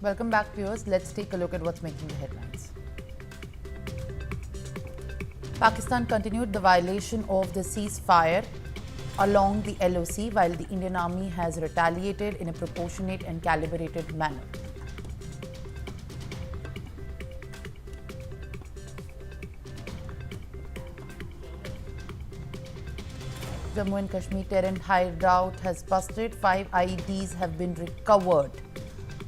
Welcome back, viewers. Let's take a look at what's making the headlines. Pakistan continued the violation of the ceasefire along the LOC, while the Indian Army has retaliated in a proportionate and calibrated manner. Jammu and Kashmir terrain hideout has busted. 5 IEDs have been recovered.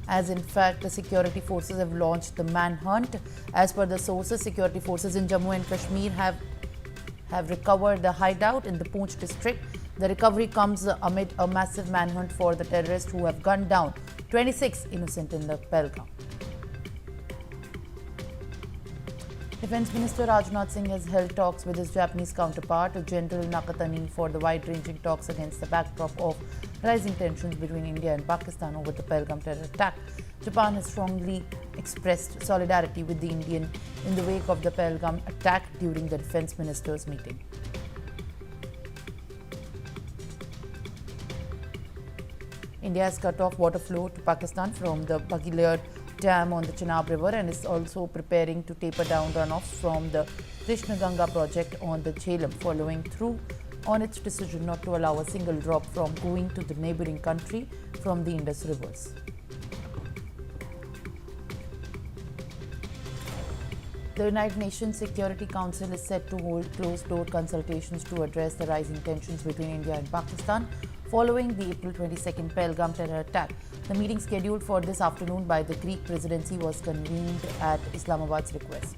As in fact, the security forces have launched the manhunt. As per the sources, security forces in Jammu and Kashmir have recovered the hideout in the Poonch district. The recovery comes amid a massive manhunt for the terrorists who have gunned down 26 innocent in the Pahalgam. Defence Minister Rajnath Singh has held talks with his Japanese counterpart, General Nakatani, for the wide-ranging talks against the backdrop of rising tensions between India and Pakistan over the Pahalgam terror attack. Japan has strongly expressed solidarity with the Indian in the wake of the Pahalgam attack during the defence ministers' meeting. India has cut off water flow to Pakistan from the Baghilar Dam on the Chenab River and is also preparing to taper down runoffs from the Krishna Ganga project on the Jhelum, following through on its decision not to allow a single drop from going to the neighbouring country from the Indus rivers. The United Nations Security Council is set to hold closed-door consultations to address the rising tensions between India and Pakistan following the April 22nd Pahalgam terror attack. The meeting scheduled for this afternoon by the Greek presidency was convened at Islamabad's request.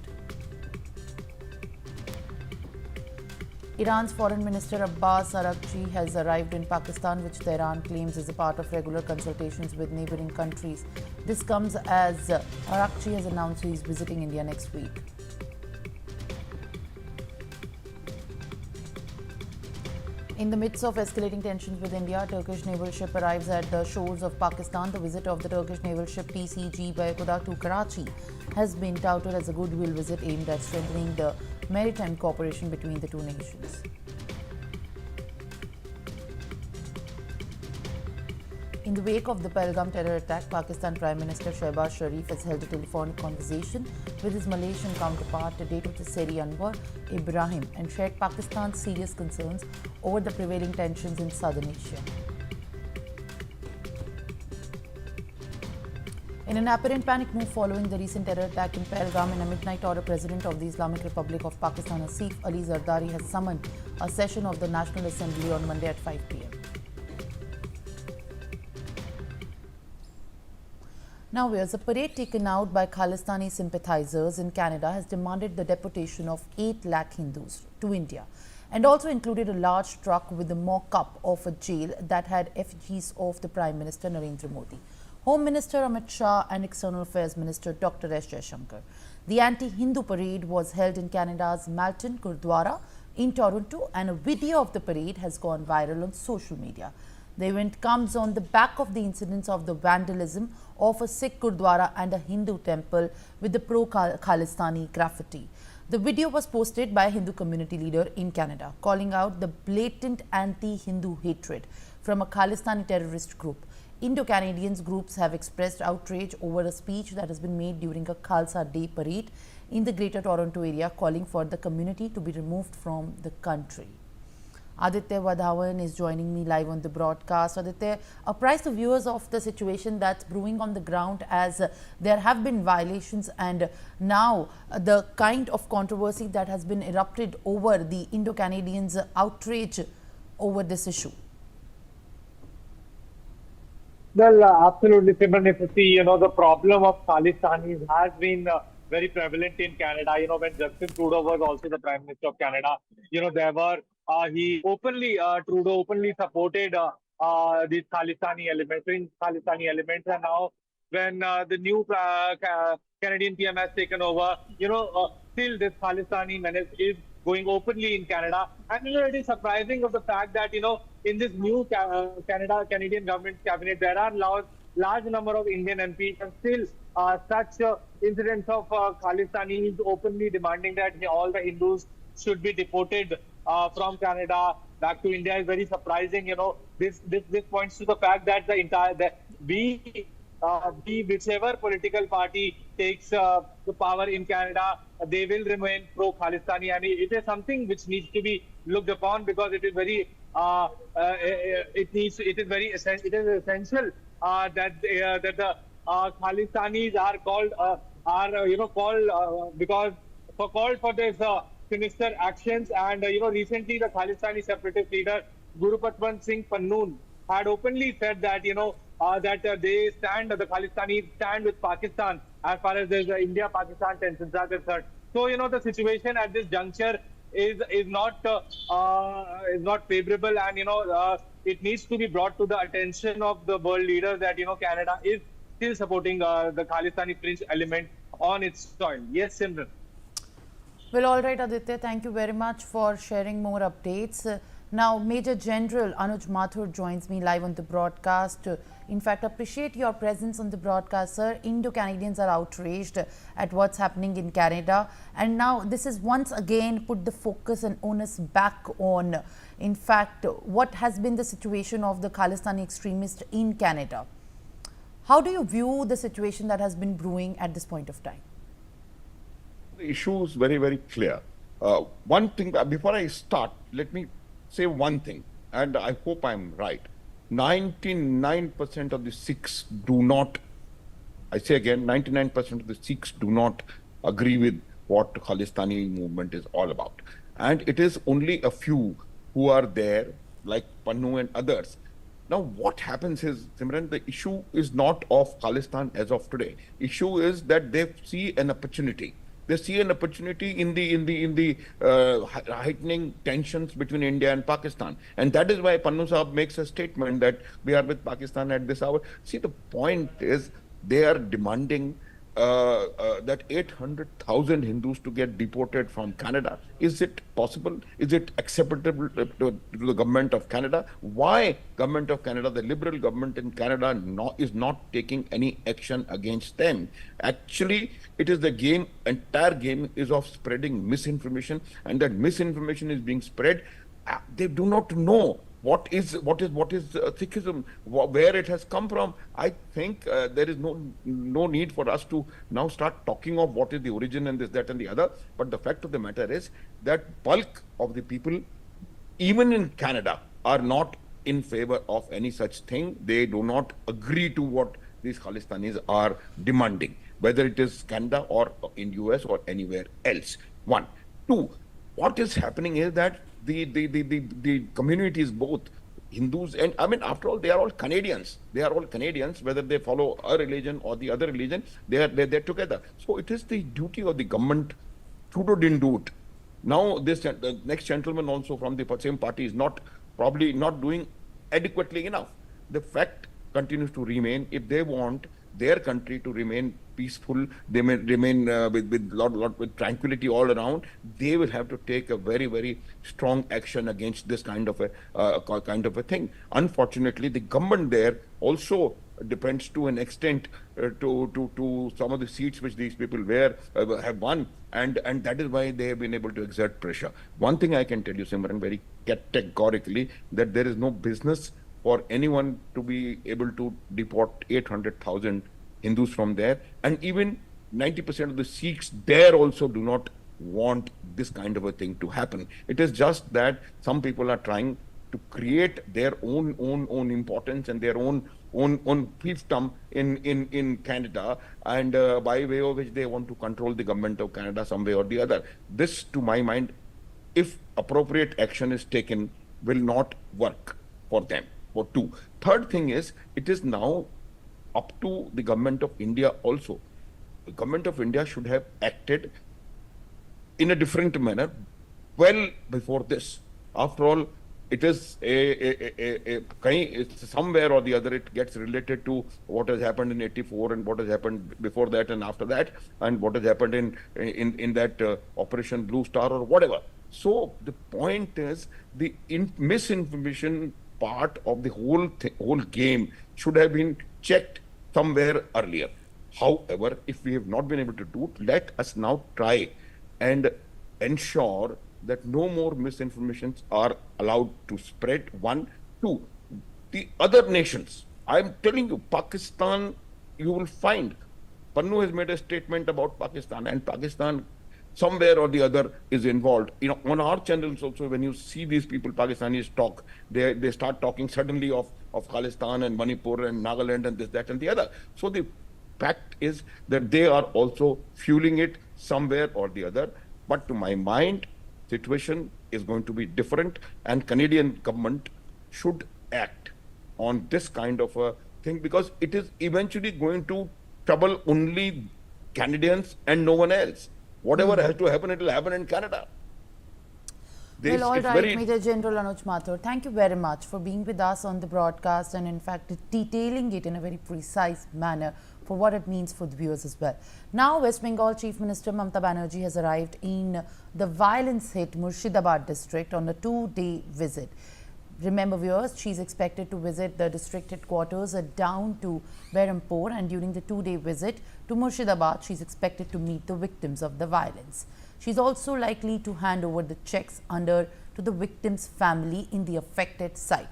Iran's Foreign Minister Abbas Araghchi has arrived in Pakistan, which Tehran claims is a part of regular consultations with neighbouring countries. This comes as Araghchi has announced he is visiting India next week. In the midst of escalating tensions with India, a Turkish naval ship arrives at the shores of Pakistan. The visit of the Turkish naval ship TCG Bayakuda to Karachi has been touted as a goodwill visit aimed at strengthening the maritime cooperation between the two nations. In the wake of the Pahalgam terror attack, Pakistan Prime Minister Shehbaz Sharif has held a telephonic conversation with his Malaysian counterpart, Datuk Seri Anwar Ibrahim, and shared Pakistan's serious concerns over the prevailing tensions in southern Asia. In an apparent panic move following the recent terror attack in Pahalgam, in a midnight order, President of the Islamic Republic of Pakistan, Asif Ali Zardari, has summoned a session of the National Assembly on Monday at 5 p.m. Now, a parade taken out by Khalistani sympathizers in Canada has demanded the deportation of 8 lakh Hindus to India and also included a large truck with a mock-up of a jail that had effigies of the Prime Minister Narendra Modi, Home Minister Amit Shah and External Affairs Minister Dr. S. Jaishankar. The anti-Hindu parade was held in Canada's Malton Gurdwara in Toronto, and a video of the parade has gone viral on social media. The event comes on the back of the incidents of the vandalism of a Sikh Gurdwara and a Hindu temple with the pro-Khalistani graffiti. The video was posted by a Hindu community leader in Canada, calling out the blatant anti-Hindu hatred from a Khalistani terrorist group. Indo-Canadians groups have expressed outrage over a speech that has been made during a Khalsa Day parade in the Greater Toronto area, calling for the community to be removed from the country. Aditya Wadhawan is joining me live on the broadcast. Aditya, apprise the viewers of the situation that's brewing on the ground, as there have been violations and now the kind of controversy that has been erupted over the Indo-Canadians' outrage over this issue. Well, absolutely, Simran. If you see, the problem of Khalistanis has been very prevalent in Canada. When Justin Trudeau was also the Prime Minister of Canada, there were Trudeau openly supported these Khalistani elements, and now when the new Canadian PM has taken over, still this Khalistani menace is going openly in Canada. And it is surprising of the fact that in this new Canadian government cabinet, there are large number of Indian MPs, and still such incidents of Khalistanis openly demanding that all the Hindus should be deported from Canada back to India is very surprising. This points to the fact that we be whichever political party takes the power in Canada, they will remain pro-Khalistani, and it is something which needs to be looked upon because it is very it is very it is essential that the Khalistanis are called called because for called for this sinister actions, and recently the Khalistani separatist leader Guru Singh Pannoon had openly said that they stand, the Khalistanis stand with Pakistan as far as the India-Pakistan tensions are concerned. So the situation at this juncture is not favorable, and it needs to be brought to the attention of the world leaders that Canada is still supporting the Khalistani fringe element on its soil. Yes, Simran. Well, all right, Aditya, thank you very much for sharing more updates. Now, Major General Anuj Mathur joins me live on the broadcast. In fact, appreciate your presence on the broadcast, sir. Indo-Canadians are outraged at what's happening in Canada. And now this is once again put the focus and onus back on, in fact, what has been the situation of the Khalistani extremists in Canada. How do you view the situation that has been brewing at this point of time? The issue is very, very clear. One thing, before I start, let me say one thing, and I hope I'm right. 99% of the Sikhs do not, I say again, 99% of the Sikhs do not agree with what the Khalistani movement is all about. And it is only a few who are there, like Pannu and others. Now, what happens is, Simran, the issue is not of Khalistan as of today. Issue is that they see an opportunity. They see an opportunity in the heightening tensions between India and Pakistan, and that is why Pannu Sahab makes a statement that we are with Pakistan at this hour. See, the point is they are demanding that 800,000 Hindus to get deported from Canada. Is it possible? Is it acceptable to the government of Canada? Why government of Canada, the Liberal government in Canada, is not taking any action against them? Actually, it is the game, entire game is of spreading misinformation, and that misinformation is being spread. They do not know what is Sikhism, where it has come from. I think there is no need for us to now start talking of what is the origin and this, that, and the other. But the fact of the matter is that bulk of the people, even in Canada, are not in favor of any such thing. They do not agree to what these Khalistanis are demanding, whether it is Canada or in US or anywhere else. One. Two, what is happening is that the communities, both Hindus and, I mean, after all, they are all Canadians. They are all Canadians, whether they follow a religion or the other religion, they're together. So it is the duty of the government. Trudeau didn't do it. Now the next gentleman also from the same party is probably not doing adequately enough. The fact continues to remain. If they want their country to remain peaceful, they may remain with tranquility all around, they will have to take a very, very strong action against this kind of a thing. Unfortunately, the government there also depends to an extent to some of the seats which these people have won, and that is why they have been able to exert pressure. One thing I can tell you, Simran, very categorically, that there is no business for anyone to be able to deport 800,000 Hindus from there, and even 90% of the Sikhs there also do not want this kind of a thing to happen. It is just that some people are trying to create their own importance and their own fiefdom in Canada, and by way of which they want to control the government of Canada some way or the other. This, to my mind, if appropriate action is taken, will not work for them. For two. Third thing is, it is now up to the government of India also. The government of India should have acted in a different manner well before this. After all, it is it's somewhere or the other, it gets related to what has happened in 84 and what has happened before that and after that, and what has happened in that Operation Blue Star or whatever. So the point is, the misinformation part of the whole game should have been checked somewhere earlier. However, if we have not been able to do it, let us now try and ensure that no more misinformations are allowed to spread. One. Two, the other nations. I'm telling you, Pakistan you will find Pannu has made a statement about Pakistan, and Pakistan somewhere or the other is involved. You know, on our channels also, when you see these people, Pakistanis talk, they start talking suddenly of Khalistan and Manipur and Nagaland and this, that, and the other. So the fact is that they are also fueling it somewhere or the other. But to my mind, situation is going to be different, and Canadian government should act on this kind of a thing, because it is eventually going to trouble only Canadians and no one else. Whatever has to happen, it will happen in Canada. Well, all right, Major General Anuj Mathur, thank you very much for being with us on the broadcast and in fact detailing it in a very precise manner for what it means for the viewers as well. Now, West Bengal Chief Minister Mamata Banerjee has arrived in the violence-hit Mushidabad district on a 2-day visit. Remember, viewers, she is expected to visit the district headquarters down to Berhampur, and during the 2-day visit to Mushidabad, she is expected to meet the victims of the violence. She is also likely to hand over the checks to the victim's family in the affected site.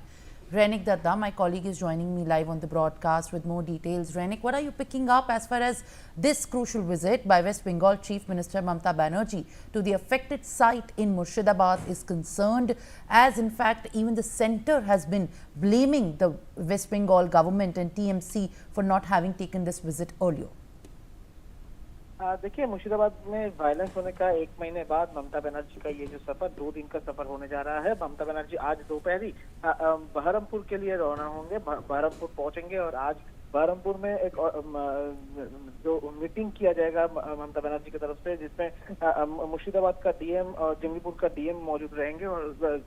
Renik Datta, my colleague, is joining me live on the broadcast with more details. Renik, what are you picking up as far as this crucial visit by West Bengal Chief Minister Mamata Banerjee to the affected site in Mushidabad is concerned, as in fact even the centre has been blaming the West Bengal government and TMC for not having taken this visit earlier? देखिए, मुर्शिदाबाद में violence होने का 1 महीने बाद ममता बनर्जी का ये जो सफर 2 दिन का सफर होने जा रहा है। ममता बनर्जी आज दोपहर ही बहरमपुर के लिए रवाना होंगे, बहरमपुर पहुंचेंगे और आज बहरमपुर में एक जो मीटिंग किया जाएगा ममता बनर्जी की तरफ से, जिसमें मुर्शिदाबाद का डीएम और जंगीपुर का डीएम मौजूद रहेंगे और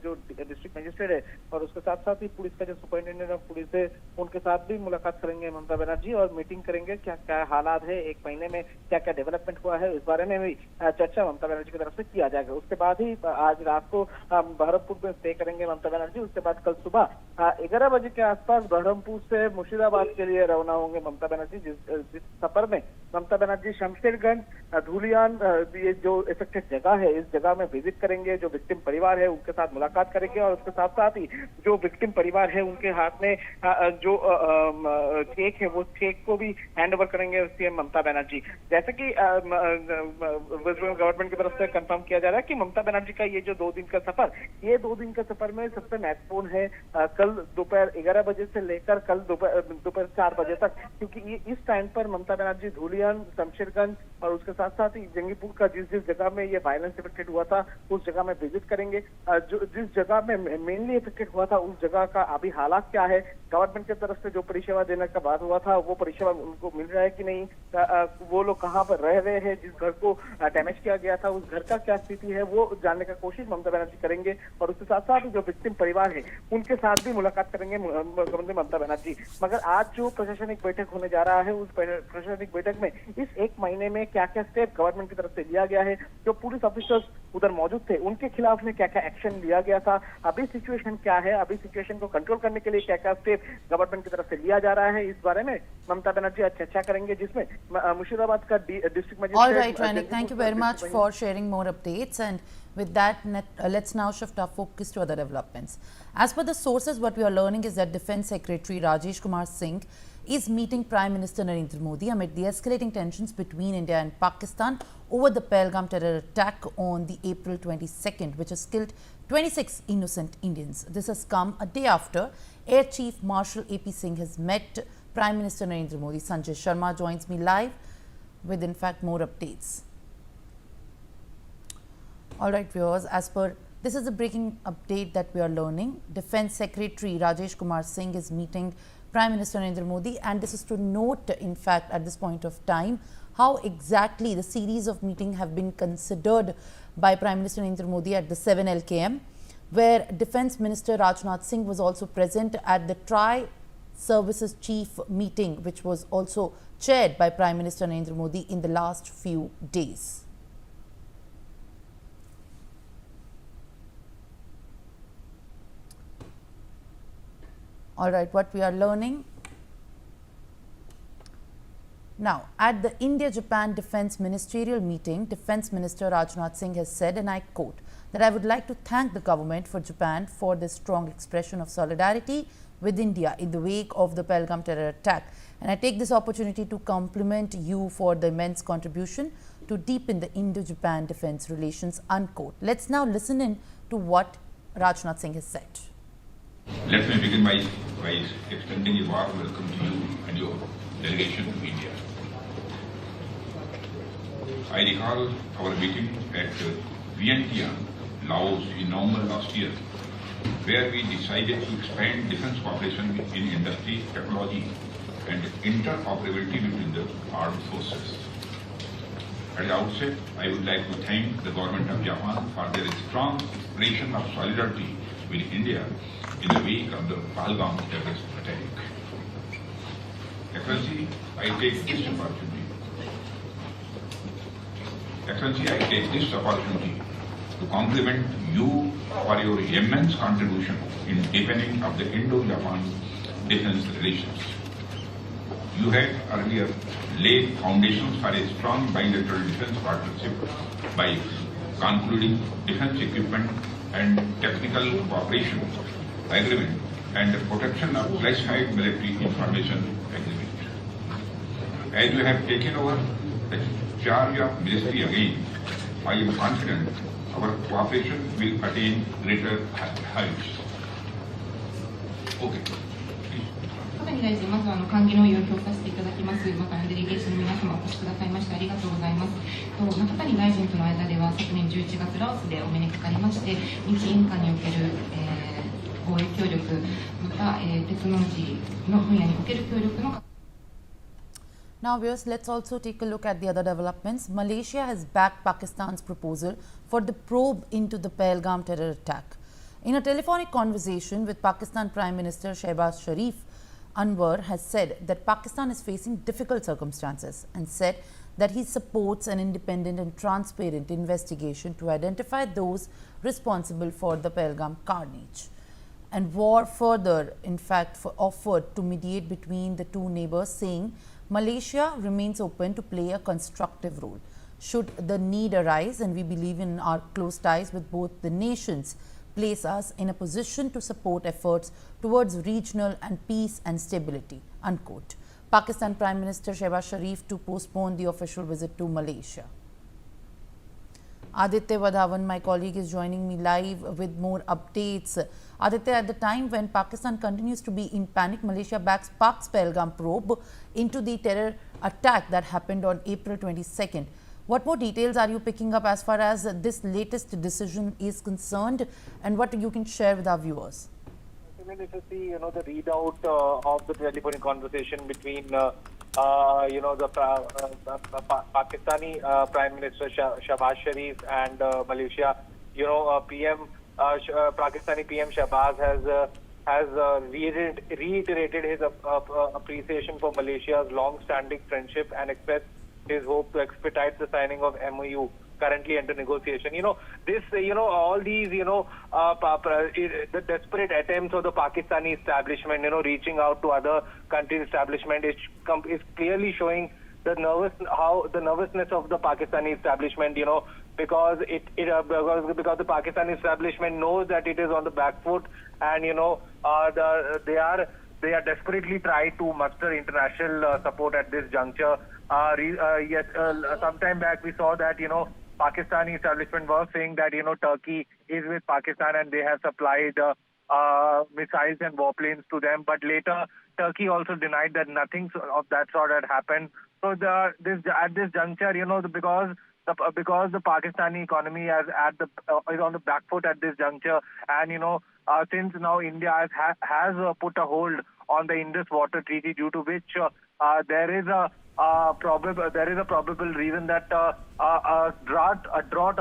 जो डिस्ट्रिक्ट मजिस्ट्रेट है और उसके साथ साथ ही पुलिस का जो सुपरिटेंडेंट ऑफ पुलिस है उनके साथ भी मुलाकात करेंगे ममता बनर्जी और मीटिंग करेंगे। क्या क्या हालात है, 1 महीने में क्या क्या डेवलपमेंट हुआ है, इस बारे में भी चर्चा ममता बनर्जी की तरफ से किया जाएगा। उसके बाद ही आज रात को बहरमपुर में स्टे करेंगे ममता बनर्जी। उसके बाद कल सुबह 11 बजे के आसपास बहरमपुर से मुर्शिदाबाद के लिए रवाना होंगे ममता बनर्जी। जिस सफर में ममता बनर्जी शमशेरगंज, धुलियान, ये जो इफेक्टेड जगह है, इस जगह में विजिट करेंगे, जो विक्टिम परिवार है उनके साथ मुलाकात करेंगे और उसके साथ साथ ही जो विक्टिम परिवार है उनके हाथ में जो चेक है वो चेक को भी हैंड ओवर करेंगे सीएम ममता बनर्जी। जैसे कि वेस्ट बंगाल गवर्नमेंट की तरफ से कंफर्म किया जा रहा है कि ममता बनर्जी का ये जो 2 दिन का सफर, ये 2 दिन का सफर में सबसे महत्वपूर्ण है कल दोपहर 11 बजे से लेकर कल दोपहर 4 बजे तक, क्योंकि इस टाइम पर ममता बनर्जी धुलियान, शमशेरगंज और उसके साथ साथ ही जंगीपुर का जिस जगह में ये वायलेंस इफेक्टेड हुआ था उस जगह में विजिट करेंगे। जो जिस जगह में मेनली इफेक्टेड हुआ था उस जगह का अभी हालात क्या है, गवर्नमेंट की तरफ से जो परिसेवा देने का बात हुआ था वो परिसेवा उनको मिल रहा है कि नहीं, वो लोग कहाँ पर रह रहे हैं, जिस घर को डैमेज किया गया था उस घर का क्या स्थिति है वो जानने का कोशिश ममता बनर्जी करेंगे और उसके साथ साथ जो विक्टिम परिवार है उनके साथ भी मुलाकात करेंगे मुख्यमंत्री ममता बनर्जी। मगर आज जो प्रशासनिक बैठक होने जा रहा है उस प्रशासनिक बैठक में इस 1 महीने में क्या क्या स्टेप गवर्नमेंट की तरफ से लिया गया है, जो पुलिस ऑफिसर्स उधर मौजूद थे उनके खिलाफ में क्या क्या एक्शन लिया गया था, अभी सिचुएशन क्या है, अभी सिचुएशन को कंट्रोल करने के लिए क्या क्या स्टेप गवर्नमेंट की तरफ से लिया जा रहा है, इस बारे में ममता बनर्जी आज चर्चा करेंगे, जिसमें मुर्शिदाबाद का district magistrate. All right, Ranik, thank you very much for sharing more updates, and with that, let's now shift our focus to other developments. As per the sources, what we are learning is that Defence Secretary Rajesh Kumar Singh is meeting Prime Minister Narendra Modi amid the escalating tensions between India and Pakistan over the Pahalgam terror attack on the April 22nd, which has killed 26 innocent Indians. This has come a day after Air Chief Marshal AP Singh has met Prime Minister Narendra Modi. Sanjay Sharma joins me live with in fact more updates. All right, viewers, this is a breaking update that we are learning. Defence Secretary Rajesh Kumar Singh is meeting Prime Minister Narendra Modi, and this is to note in fact at this point of time how exactly the series of meetings have been considered by Prime Minister Narendra Modi at the 7 LKM, where Defence Minister Rajnath Singh was also present at the Tri-Services Chief meeting, which was also chaired by Prime Minister Narendra Modi in the last few days. All right, what we are learning now, at the India-Japan Defence Ministerial meeting, Defence Minister Rajnath Singh has said, and I quote, that I would like to thank the government for Japan for this strong expression of solidarity with India in the wake of the Pahalgam terror attack. And I take this opportunity to compliment you for the immense contribution to deepen the Indo-Japan defense relations, unquote. Let's now listen in to what Rajnath Singh has said. Let me begin by extending a warm welcome to you and your delegation to India. I recall our meeting at Vientiane, Laos in November last year, where we decided to expand defense cooperation in industry, technology and interoperability between the armed forces. At the outset, I would like to thank the government of Japan for their strong expression of solidarity with India in the wake of the Pahalgam terrorist attack. Excellency, I take this opportunity to compliment you for your immense contribution in deepening of the Indo-Japan defense relations. You had earlier laid foundations for a strong bilateral defense partnership by concluding defense equipment and technical cooperation agreement and the protection of classified military information agreement. As you have taken over the charge of ministry again, I am confident our cooperation will attain greater heights. Okay. 高谷大臣、まず歓迎の意を表させていただきます。またデリゲーションの皆様お越しくださいましてありがとうございます。中谷大臣との間では昨年11月ラオスでお目にかかりまして、日印間における、防衛協力、また、テクノロジーの分野における協力の Now, viewers, let's also take a look at the other developments. Malaysia has backed Pakistan's proposal for the probe into the Pahalgam terror attack. In a telephonic conversation with Pakistan Prime Minister Shehbaz Sharif, Anwar has said that Pakistan is facing difficult circumstances and said that he supports an independent and transparent investigation to identify those responsible for the Pahalgam carnage. And war further, in fact, offered to mediate between the two neighbors, saying Malaysia remains open to play a constructive role should the need arise, and we believe in our close ties with both the nations place us in a position to support efforts towards regional and peace and stability, unquote. Pakistan Prime Minister Shehbaz Sharif to postpone the official visit to Malaysia. Aditya Vadhavan, my colleague, is joining me live with more updates. Aditya, at the time when Pakistan continues to be in panic, Malaysia backs Pak's Pahalgam probe into the terror attack that happened on April 22nd. What more details are you picking up as far as this latest decision is concerned, and what you can share with our viewers? If you see, the readout of the telephonic conversation between the Pakistani Prime Minister Shehbaz Sharif and Malaysia, Pakistani PM Shehbaz has reiterated his appreciation for Malaysia's long-standing friendship and expressed his hope to expedite the signing of MOU currently under negotiation. All these, the desperate attempts of the Pakistani establishment, reaching out to other countries' establishment is clearly showing the nervousness of the Pakistani establishment, because because the Pakistani establishment knows that it is on the back foot, and they are desperately trying to muster international support at this juncture. Sometime back we saw that Pakistani establishment was saying that Turkey is with Pakistan and they have supplied missiles and warplanes to them, but later Turkey also denied that nothing of that sort had happened. So at this juncture, because the Pakistani economy is on the back foot at this juncture, and since now India has put a hold on the Indus Water Treaty, due to which there is a probable reason that a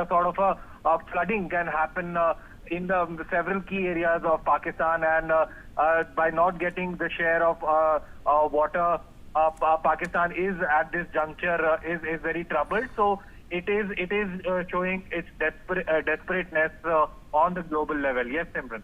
sort of a flooding can happen in the several key areas of Pakistan, and by not getting the share of water, Pakistan is at this juncture is very troubled. So it is showing its desperateness on the global level. Yes, Simran.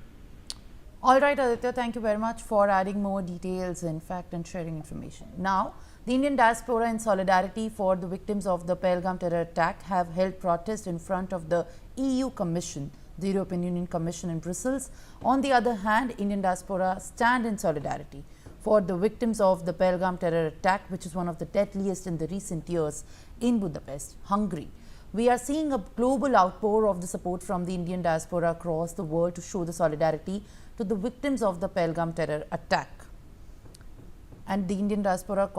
All right, Aditya, thank you very much for adding more details, in fact, and sharing information. Now, the Indian diaspora, in solidarity for the victims of the Pahalgam terror attack, have held protest in front of the EU Commission, the European Union Commission in Brussels. On the other hand, Indian diaspora stand in solidarity for the victims of the Pahalgam terror attack, which is one of the deadliest in the recent years in Budapest, Hungary. We are seeing a global outpour of the support from the Indian diaspora across the world to show the solidarity to the victims of the Pahalgam terror attack. And the Indian diaspora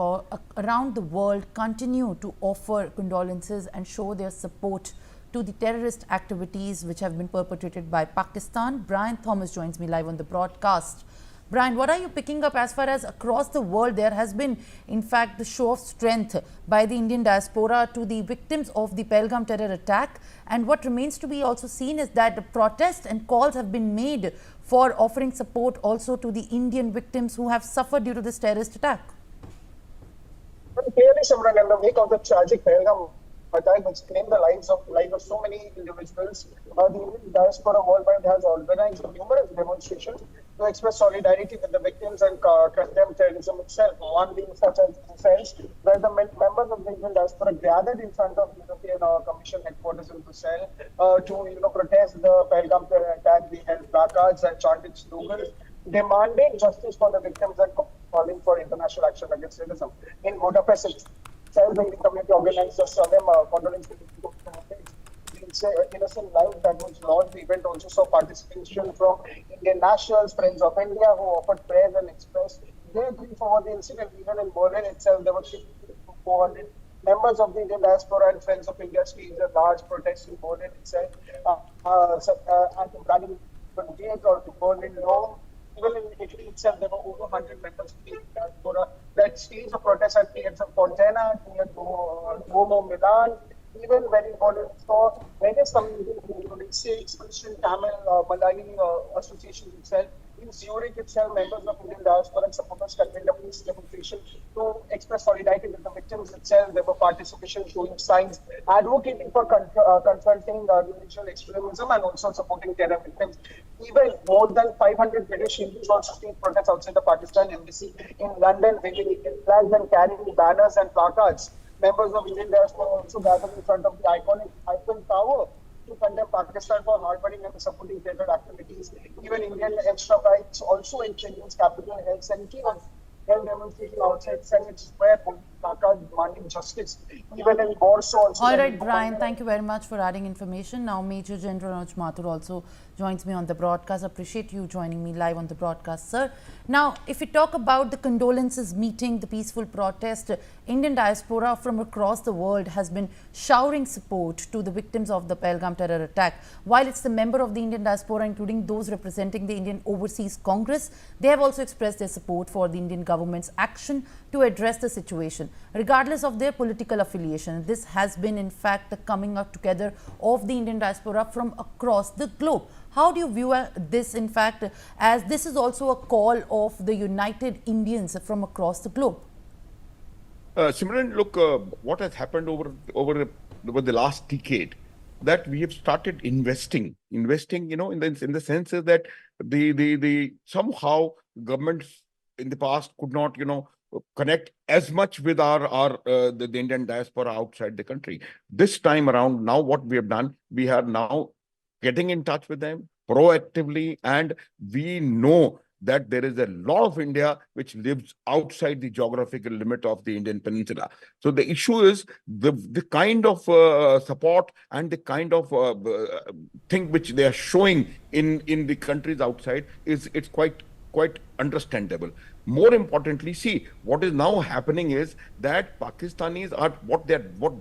around the world continue to offer condolences and show their support to the terrorist activities which have been perpetrated by Pakistan. Brian Thomas joins me live on the broadcast. Brian, what are you picking up as far as across the world there has been, in fact, the show of strength by the Indian diaspora to the victims of the Pahalgam terror attack? And what remains to be also seen is that the protests and calls have been made for offering support also to the Indian victims who have suffered due to this terrorist attack. Well, clearly, Simran, in the wake of the tragic Pahalgam attack which claimed the lives of so many individuals, the Indian diaspora worldwide has organized numerous demonstrations to express solidarity with the victims and condemn terrorism itself. One being such as Brussels, where the members of the Indian diaspora gathered in front of European Commission headquarters in Brussels to protest the Pahalgam terror attack. They held placards and chanted slogans demanding justice for the victims and calling for international action against terrorism. In Budapest itself, the Indian community organized a solemn condolence to innocent life that was lost. The event also saw participation from Indian nationals, Friends of India, who offered prayers and expressed their grief over the incident. Even in Berlin itself, there were 400 members of the Indian diaspora and Friends of India staged a large protest in Berlin itself at the Brandenburg Gate or to Berlin Rome. Even in Italy itself, there were over 100 members of the Indian diaspora that staged a protest at Piazza Fontana, near Duomo, Milan. Even very important for various communities, including Sikhs, Christian, Tamil, Malayi associations itself. In Zurich itself, members of Indian diaspora and supporters convened a peace demonstration to express solidarity with the victims itself. There were participation showing signs, advocating for confronting religious extremism and also supporting terror victims. Even more than 500 British Hindus also staged protests outside the Pakistan embassy in London, waving Indian flags and carrying banners and placards. Members of Indian diaspora also gathered in front of the iconic Eiffel Tower to condemn Pakistan for harboring and supporting terror activities. Even Indian extra rights also in Kenya's capital held 70 demonstration outside Senate Square, placards demanding justice. Even in Warsaw also. All right, Brian, thank you very much for adding information. Now, Major General Anuj Mathur also joins me on the broadcast. Appreciate you joining me live on the broadcast, sir. Now, if we talk about the condolences meeting, the peaceful protest, Indian diaspora from across the world has been showering support to the victims of the Pahalgam terror attack. While it's the member of the Indian diaspora, including those representing the Indian Overseas Congress, they have also expressed their support for the Indian government's action to address the situation, regardless of their political affiliation. This has been, in fact, the coming up together of the Indian diaspora from across the globe. How do you view this, in fact, as this is also a call of the United Indians from across the globe? Simran, look, what has happened over the last decade, that we have started investing, in the sense that the somehow governments in the past could not, connect as much with the Indian diaspora outside the country. This time around, now what we have done, we are now getting in touch with them proactively, and we know that there is a lot of India which lives outside the geographical limit of the Indian peninsula. So the issue is the kind of support and the kind of thing which they are showing in the countries outside it's quite understandable. More importantly, see, what is now happening is that Pakistanis are what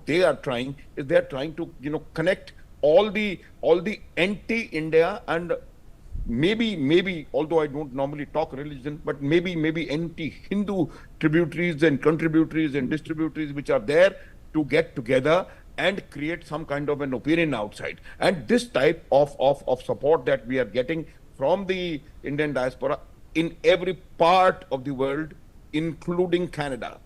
they are trying to connect all the anti-India and maybe although I don't normally talk religion, but maybe anti-Hindu tributaries and contributories and distributaries which are there to get together and create some kind of an opinion outside. And this type of support that we are getting from the Indian diaspora in every part of the world, including Canada,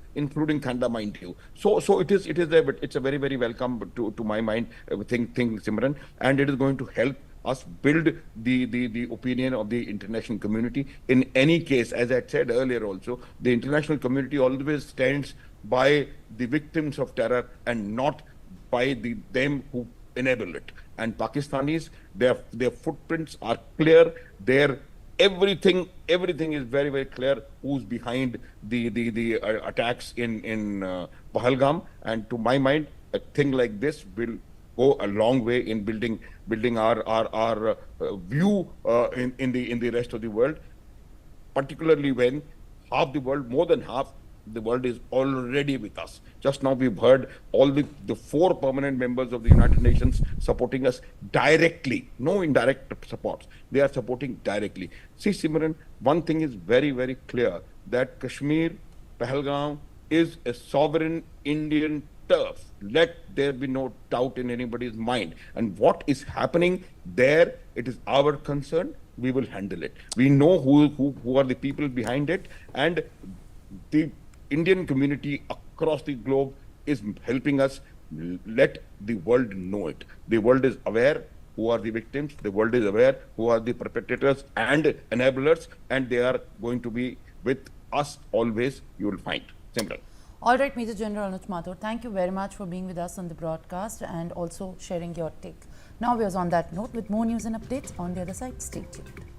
mind you. So it's a very, very welcome to my mind thing, Simran, and it is going to help us build the opinion of the international community. In any case, as I said earlier also, the international community always stands by the victims of terror and not by them who enable it. And Pakistanis, their footprints are clear. Their everything is very, very clear who's behind the attacks in Pahalgam. And to my mind, a thing like this will go a long way in building our view in the rest of the world, particularly when half the world, more than half the world, is already with us. Just now we've heard all the 4 permanent members of the United Nations supporting us directly, no indirect supports. They are supporting directly. See, Simran, one thing is very, very clear, that Kashmir, Pahalgam is a sovereign Indian turf. Let there be no doubt in anybody's mind. And what is happening there, it is our concern. We will handle it. We know who are the people behind it, and the Indian community across the globe is helping us let the world know it. The world is aware who are the victims. The world is aware who are the perpetrators and enablers, and they are going to be with us always, you will find. Simple. All right, Major General Anuj Mathur, thank you very much for being with us on the broadcast and also sharing your take. Now we are on that note with more news and updates on the other side. Stay tuned.